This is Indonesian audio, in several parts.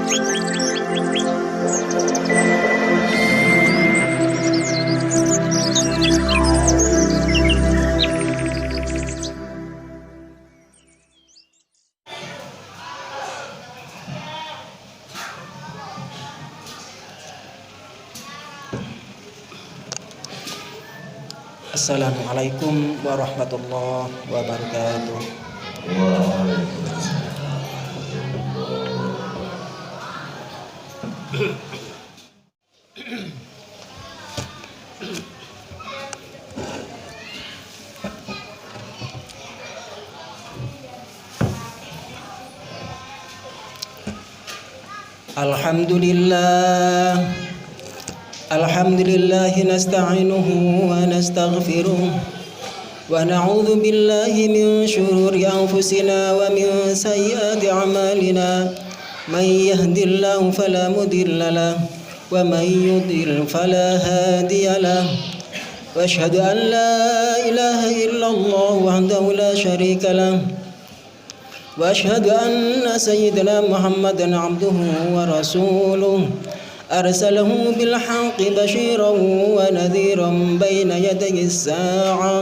Assalamualaikum warahmatullahi wabarakatuh. Alhamdulillah nasta'inuhu wa nastaghfiruh wa na'udzu billahi min shururi anfusina wa min sayyiati a'malina may yahdihillahu fala mudilla lahu wa may yudlil fala hadiya lahu wa asyhadu an la ilaha illallah wahdahu la syarika lahu wa asyhadu anna sayyidina Muhammadan abduhu wa rasuluh أرسله بالحق بشيرا ونذيرا بين يدي الساعة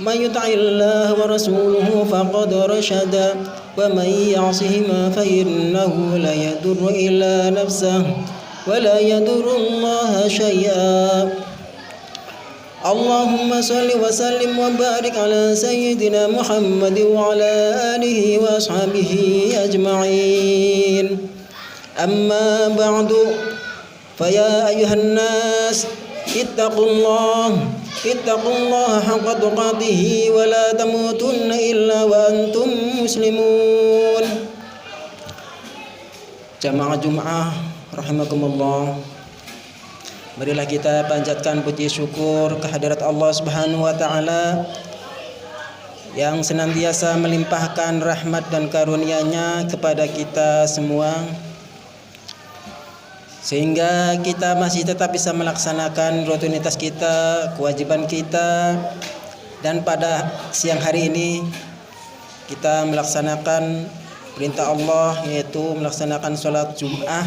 من يطع الله ورسوله فقد رشد ومن يعصهما فإنه لا يضر إلا نفسه ولا يضر الله شيئا اللهم صل وسلم وبارك على سيدنا محمد وعلى آله وأصحابه أجمعين أما بعد فيا أيها الناس اتقوا الله حق تقاته ولا تموتن إلا وأنتم مسلمون. Jamaah Jumat rahimakumullah, marilah kita panjatkan puji syukur kehadirat Allah Subhanahu wa taala yang senantiasa melimpahkan rahmat dan karunia-Nya kepada kita semua, sehingga kita masih tetap bisa melaksanakan rutinitas kita, kewajiban kita. Dan pada siang hari ini kita melaksanakan perintah Allah, yaitu melaksanakan sholat Jum'ah.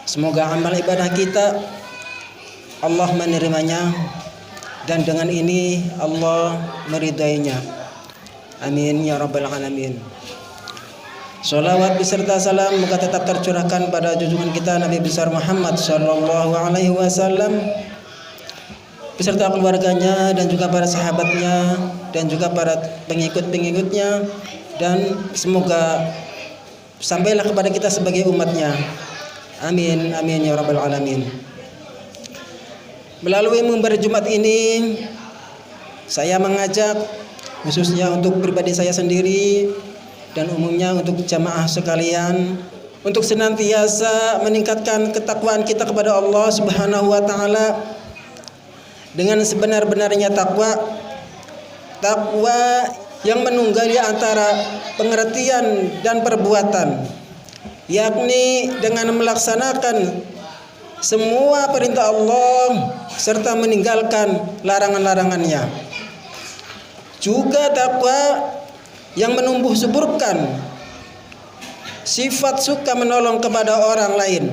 Semoga amal ibadah kita Allah menerimanya, dan dengan ini Allah meridainya. Amin ya rabbal alamin. Salawat beserta salam moga tetap tercurahkan pada junjungan kita Nabi besar Muhammad sallallahu alaihi wasallam beserta keluarganya dan juga para sahabatnya dan juga para pengikut-pengikutnya, dan semoga sampailah kepada kita sebagai umatnya. Amin amin ya rabbal alamin. Melalui mimbar Jumat ini saya mengajak khususnya untuk pribadi saya sendiri dan umumnya untuk jamaah sekalian untuk senantiasa meningkatkan ketakwaan kita kepada Allah Subhanahu wa taala dengan sebenar-benarnya takwa yang menunggali antara pengertian dan perbuatan, yakni dengan melaksanakan semua perintah Allah serta meninggalkan larangan-larangannya. Juga takwa yang menumbuh suburkan sifat suka menolong kepada orang lain,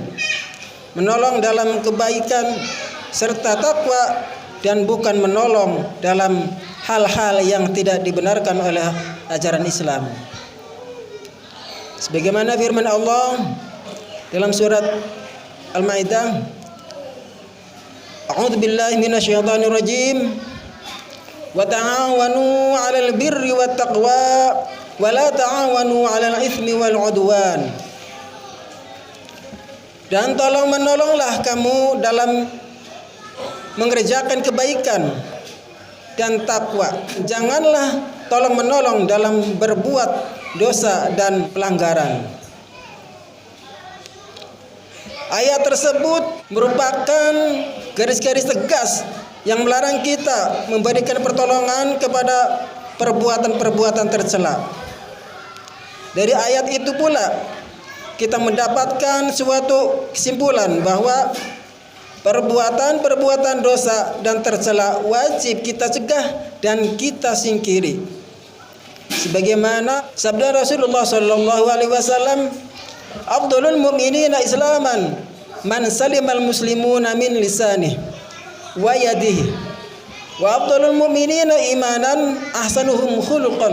menolong dalam kebaikan, serta takwa dan bukan menolong dalam hal-hal yang tidak dibenarkan oleh ajaran Islam. Sebagaimana firman Allah dalam surat Al-Maidah, A'udzu billahi minasyaitonir rajim. Wa ta'awanu 'alal birri wat taqwa wa la ta'awanu 'alal itsmi wal 'udwan. Dan tolong menolonglah kamu dalam mengerjakan kebaikan dan takwa. Janganlah tolong menolong dalam berbuat dosa dan pelanggaran. Ayat tersebut merupakan garis-garis tegas yang melarang kita memberikan pertolongan kepada perbuatan-perbuatan tercela. Dari ayat itu pula kita mendapatkan suatu kesimpulan bahwa perbuatan-perbuatan dosa dan tercela wajib kita cegah dan kita singkiri. Sebagaimana sabda Rasulullah sallallahu alaihi wasallam, Afdalul mu'minina islaman man salimal muslimuna min lisanih wa yadihi wa afdalul mu'minina imanan ahsanuhum khuluqan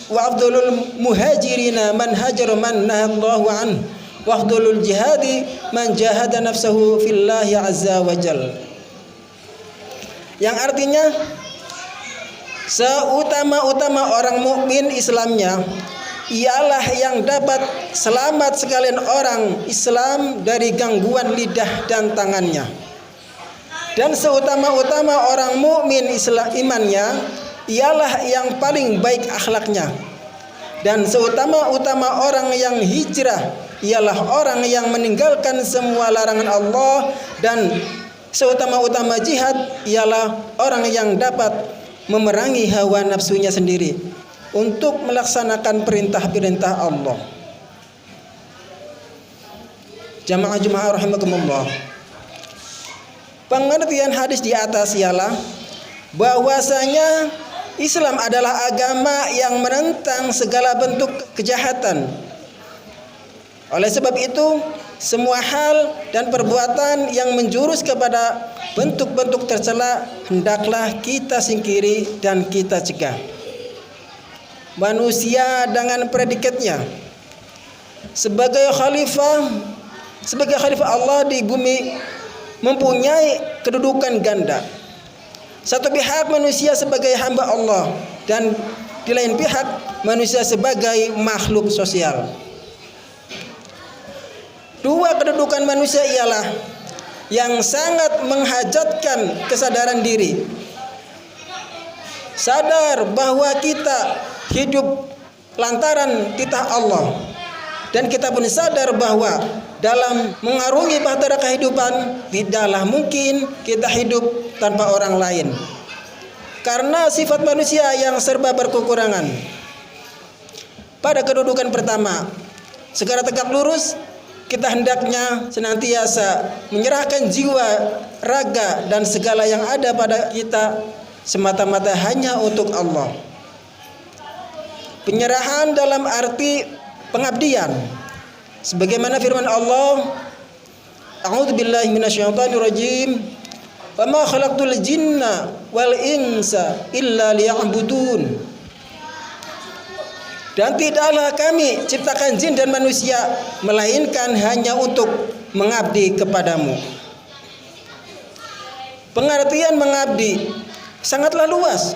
wa afdalul muhajirina man hajara man nahallahu an wa afdalul jihadi man jahada nafsahu fillahi azza wa jal. Yang artinya seutama-utama orang mukmin Islamnya ialah yang dapat selamat sekalian orang Islam dari gangguan lidah dan tangannya. Dan seutama-utama orang mukmin Islam imannya ialah yang paling baik akhlaknya. Dan seutama-utama orang yang hijrah ialah orang yang meninggalkan semua larangan Allah. Dan seutama-utama jihad ialah orang yang dapat memerangi hawa nafsunya sendiri untuk melaksanakan perintah-perintah Allah. Jamaah rahimakumullah. Pengertian hadis di atas ialah bahwasanya Islam adalah agama yang menentang segala bentuk kejahatan. Oleh sebab itu, semua hal dan perbuatan yang menjurus kepada bentuk-bentuk tercela hendaklah kita singkiri dan kita cegah. Manusia dengan predikatnya sebagai khalifah Allah di bumi mempunyai kedudukan ganda. Satu pihak manusia sebagai hamba Allah dan di lain pihak manusia sebagai makhluk sosial. Dua kedudukan manusia ialah yang sangat menghajatkan kesadaran diri. Sadar bahwa kita hidup lantaran titah Allah, dan kita pun sadar bahwa dalam mengarungi bahtera kehidupan tidaklah mungkin kita hidup tanpa orang lain, karena sifat manusia yang serba berkekurangan. Pada kedudukan pertama, segera tegak lurus, kita hendaknya senantiasa menyerahkan jiwa, raga, dan segala yang ada pada kita semata-mata hanya untuk Allah. Penyerahan dalam arti pengabdian, sebagaimana firman Allah, A'udzubillahi minasyaitonirrajim, "Wa ma khalaqtul jinna wal insa illa liya'budun." Dan tidaklah kami ciptakan jin dan manusia melainkan hanya untuk mengabdi kepadamu. Pengertian mengabdi sangatlah luas.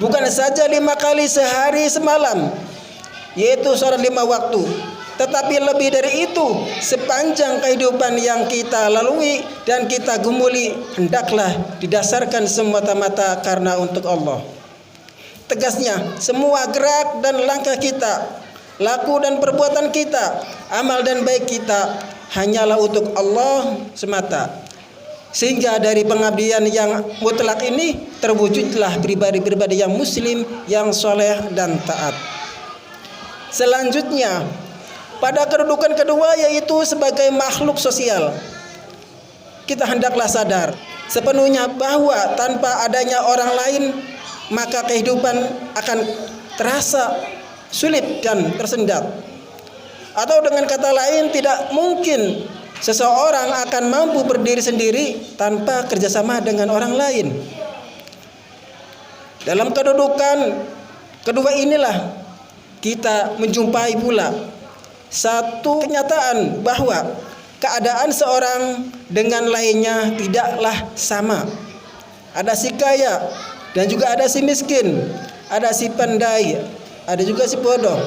Bukan saja 5 kali sehari semalam, yaitu sholat 5 waktu, tetapi lebih dari itu, sepanjang kehidupan yang kita lalui dan kita gumuli hendaklah didasarkan semata-mata karena untuk Allah. Tegasnya, semua gerak dan langkah kita, laku dan perbuatan kita, amal dan baik kita hanyalah untuk Allah semata. Sehingga dari pengabdian yang mutlak ini terwujudlah pribadi-pribadi yang muslim, yang soleh dan taat. Selanjutnya, pada kedudukan kedua yaitu sebagai makhluk sosial, kita hendaklah sadar sepenuhnya bahwa tanpa adanya orang lain maka kehidupan akan terasa sulit dan tersendat. Atau dengan kata lain, tidak mungkin seseorang akan mampu berdiri sendiri tanpa kerjasama dengan orang lain. Dalam kedudukan kedua inilah kita menjumpai pula satu kenyataan bahwa keadaan seorang dengan lainnya tidaklah sama. Ada si kaya dan juga ada si miskin, ada si pandai, ada juga si bodoh,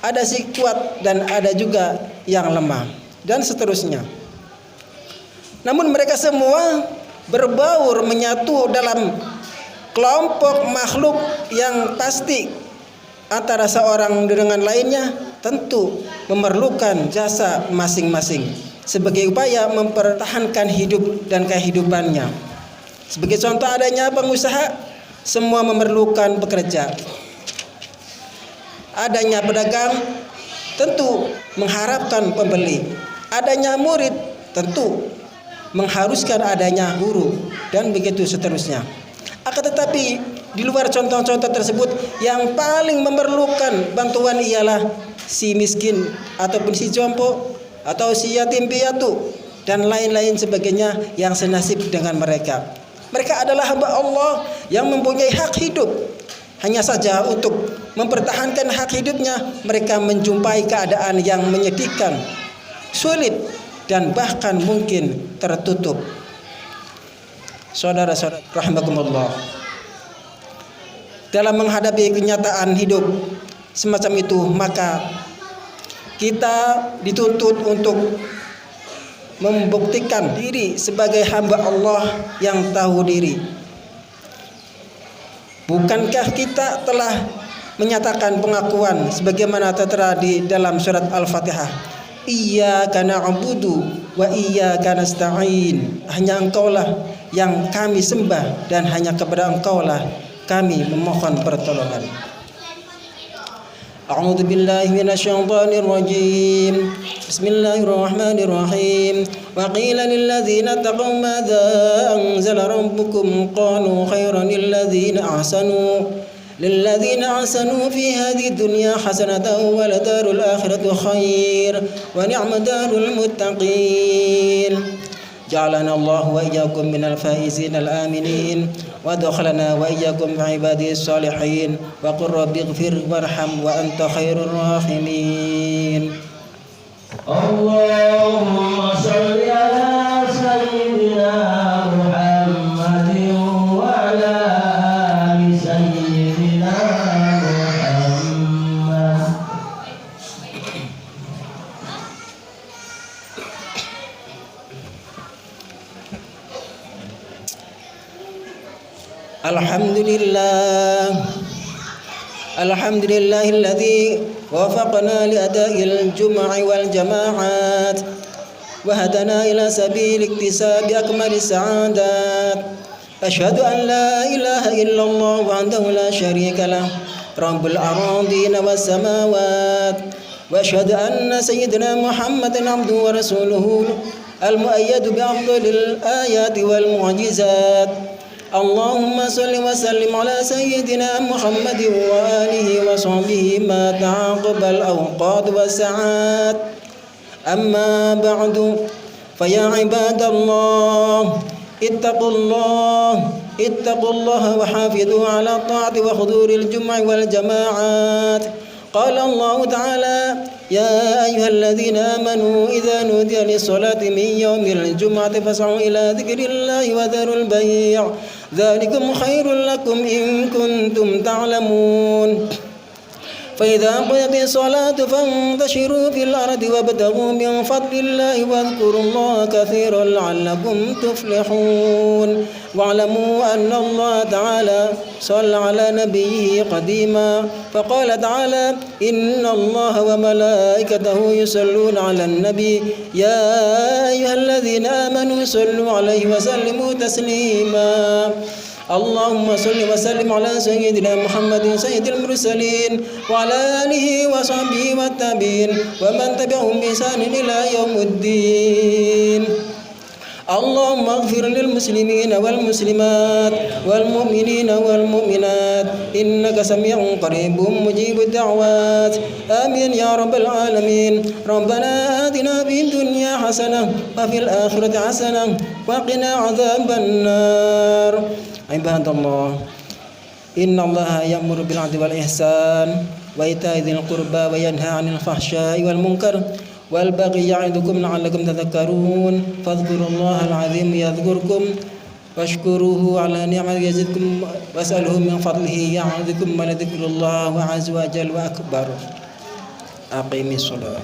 ada si kuat dan ada juga yang lemah, dan seterusnya. Namun mereka semua berbaur menyatu dalam kelompok makhluk yang pasti antara seorang dengan lainnya tentu memerlukan jasa masing-masing sebagai upaya mempertahankan hidup dan kehidupannya. Sebagai contoh adanya pengusaha, semua memerlukan pekerja. Adanya pedagang, tentu mengharapkan pembeli. Adanya murid, tentu mengharuskan adanya guru, dan begitu seterusnya. Akan tetapi di luar contoh-contoh tersebut, yang paling memerlukan bantuan ialah si miskin ataupun si jompo atau si yatim piatu dan lain-lain sebagainya yang senasib dengan mereka. Mereka adalah hamba Allah yang mempunyai hak hidup. Hanya saja untuk mempertahankan hak hidupnya, mereka menjumpai keadaan yang menyedihkan, sulit, dan bahkan mungkin tertutup. Saudara-saudara rahimakumullah, dalam menghadapi kenyataan hidup semacam itu, maka kita dituntut untuk membuktikan diri sebagai hamba Allah yang tahu diri. Bukankah kita telah menyatakan pengakuan sebagaimana tertera di dalam surat Al-Fatihah? Iyyaka na'budu wa iyyaka nasta'in. Hanya Engkaulah yang kami sembah dan hanya kepada Engkaulah kami memohon pertolongan. A'udzu billahi minasyaitonir rajim. Bismillahirrahmanirrahim. Wa qila lil ladzina taqaw madza anzala rabbukum qalu khairan lil ladzina ahsanu fi hadhihi dunya hasanatan wa ladarul akhirati khair wa ni'madarul muttaqin. جعلنا الله وإياكم من الفائزين الآمنين وادخلنا وإياكم في عباده الصالحين وقل رب اغفر وارحم وأنت خير الراحمين. اللهم صل على سيدنا محمد وعلى آل سيدنا محمد. الحمد لله الذي وفقنا لأداء الجمع والجماعات وهدنا إلى سبيل اكتساب أكمل السعادات. أشهد أن لا إله إلا الله وحده لا شريك له رب الأراضين والسماوات، وأشهد أن سيدنا محمدا عبده ورسوله المؤيد بأفضل الآيات والمعجزات. اللهم صل وسلم على سيدنا محمد وآله وصحبه ما تعاقب الأوقات والساعات. أما بعد، فيا عباد الله اتقوا الله وحافظوا على الطاعة وحضور الجمع والجماعات. قال الله تعالى: يا أيها الذين آمنوا إذا نودي للصلاة من يوم الجمعة فاسعوا إلى ذكر الله وذروا البيع ذلكم خير لكم إن كنتم تعلمون. فإذا قضيت الصلاة فانتشروا في الأرض وابتغوا من فضل الله واذكروا الله كثيرا لعلكم تفلحون. واعلموا أن الله تعالى صلى على نبيه قديما، فقال تعالى: إن الله وملائكته يصلون على النبي يا أيها الذين آمنوا صلوا عليه وسلموا تسليما. اللهم صل وسلم على سيدنا محمد سيد المرسلين وعلى آله وصحبه والتابعين ومن تبعهم بإحسان إلى يوم الدين. اللهم اغفر للمسلمين والمسلمات والمؤمنين والمؤمنات إنك سميع قريب مجيب الدعوات. آمين يا رب العالمين. ربنا آتنا في الدنيا حسنة وفي الآخرة حسنة وقنا عذاب النار. عباد الله، إن الله يأمر بالعدل والإحسان وإيتاء ذي القربى وينهى عن الفحشاء والمنكر والبغي يعظكم لعلكم تذكرون. فاذكروا الله العظيم يذكركم واشكروه على نعمه يزدكم واسألوه من فضله يعظكم ولذكر الله عز وجل وأكبر. أقيم الصلاة.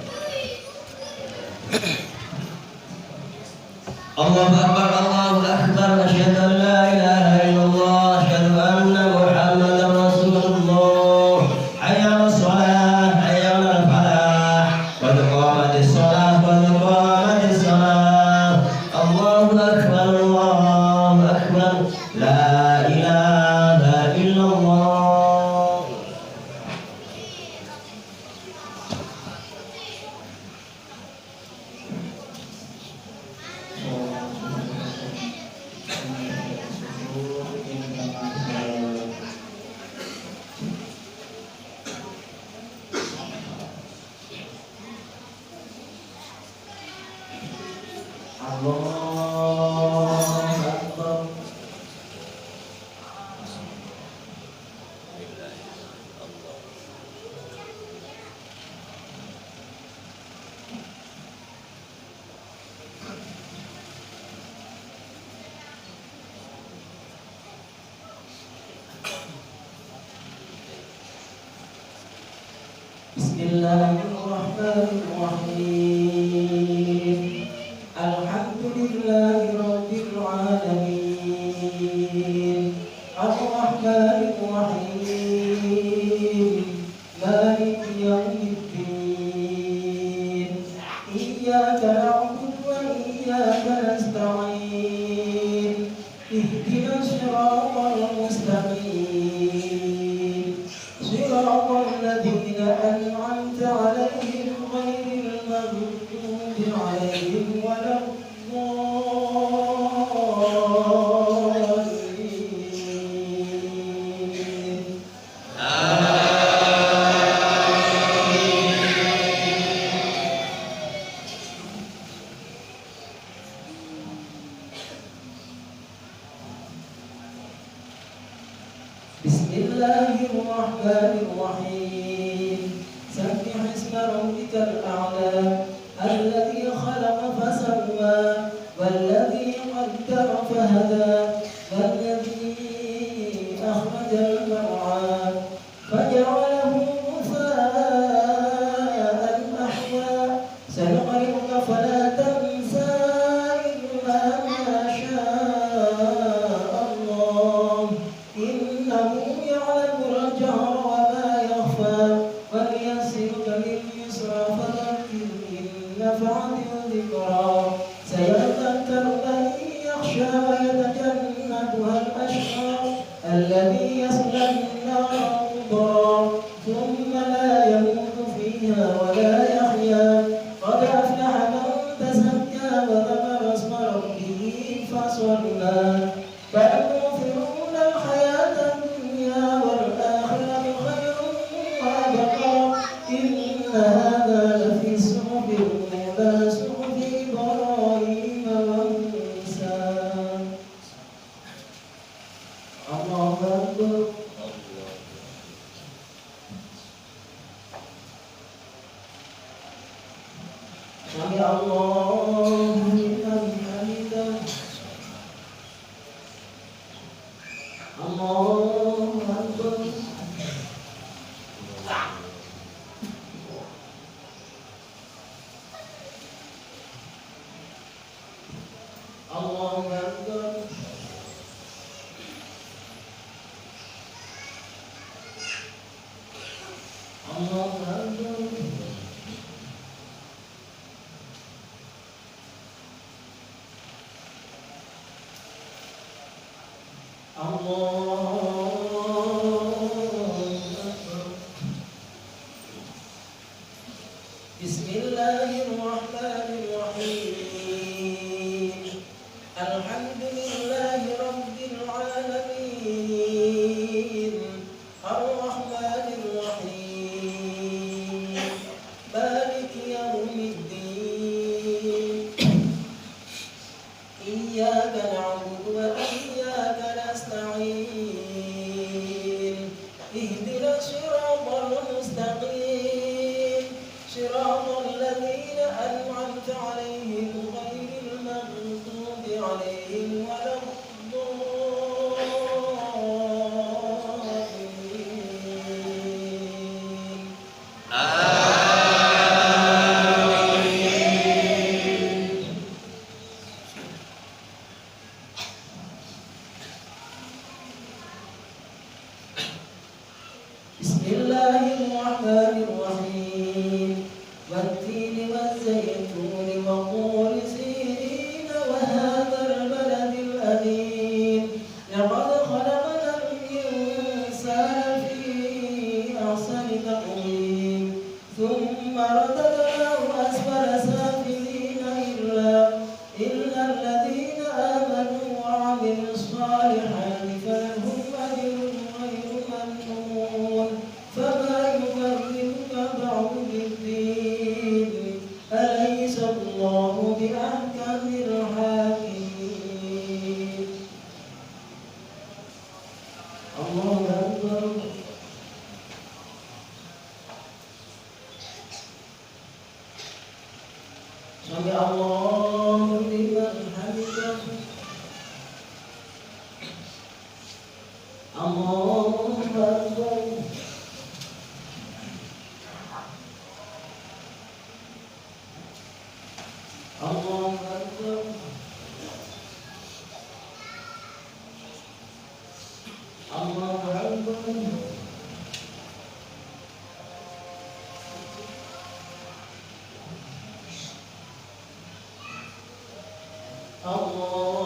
الله أكبر الله أكبر. أشهد أن لا إله إلا الله. أشهد أن محمدا رسول الله. حي على الصلاة حي على الفلاح قد قامت الصلاة قد قامت الصلاة. الله أكبر الله أكبر. لا إله إلا الله. Allahu Akbar. Bismillahirrahmanirrahim. Alhamdulillahi rabbil alamin. Ar-Rahmanir-Rahim. Maliki yaumiddin. Iyyaka na'budu wa iyyaka nasta'in. Ihdinas siratal mustaqim. Siratal ladzina an'amta 'alaihim ghairil maghdubi 'alaihim waladdallin. Bismillahirrahmanirrahim. Sabbih isma rabbikal a'la. Alladzi khalaqa fasawwa, walladzi qaddara fahada, walladzi akhrajal mar'a, faj'alahu ghutha'an ahwa. Sanuqri'uka fala tansa illa ma sha'a Allah. Innahu ya'lamul jahra wa ma yakhfa, wa yassiruka lil yusra fadhakkir in nafa'atil dhikra. Sayadhakkaru man yakhsha wa yatajannabuha al-ashqa alladhi yasla an-nara al-kubra thumma la yamutu fiha wa la yahya. Qad aflaha man tazakka wa dhakara isma rabbih fasalla. بل تؤثرون الحياة الدنيا والآخرة خير وأبقى. إن هذا لفي الصحف الأولى صحف إبراهيم وموسى. الله أكبر. سمع الله لمن حمده. Allahu Akbar. Allahu Akbar. Allahu Akbar. Bismillahirrahmanirrahim. Alhamdulillahi rabbil alamin. Ar-Rahmanir-Rahim. Maliki yaumiddin. Iyyaka na'budu wa iyyaka nasta'in. Ihdinas siratal mustaqim. Siratal ladzina an'amta 'alaihim ghairil maghdubi 'alaihim waladdallin. Bismillahirrahmanirrahim. Wat-tini waz-zaytuni wa turi sinin wa hadzal baladil amin. Sami Allahu liman hamidah. Allahu Akbar. Allahu Akbar. Allahu Akbar. Allah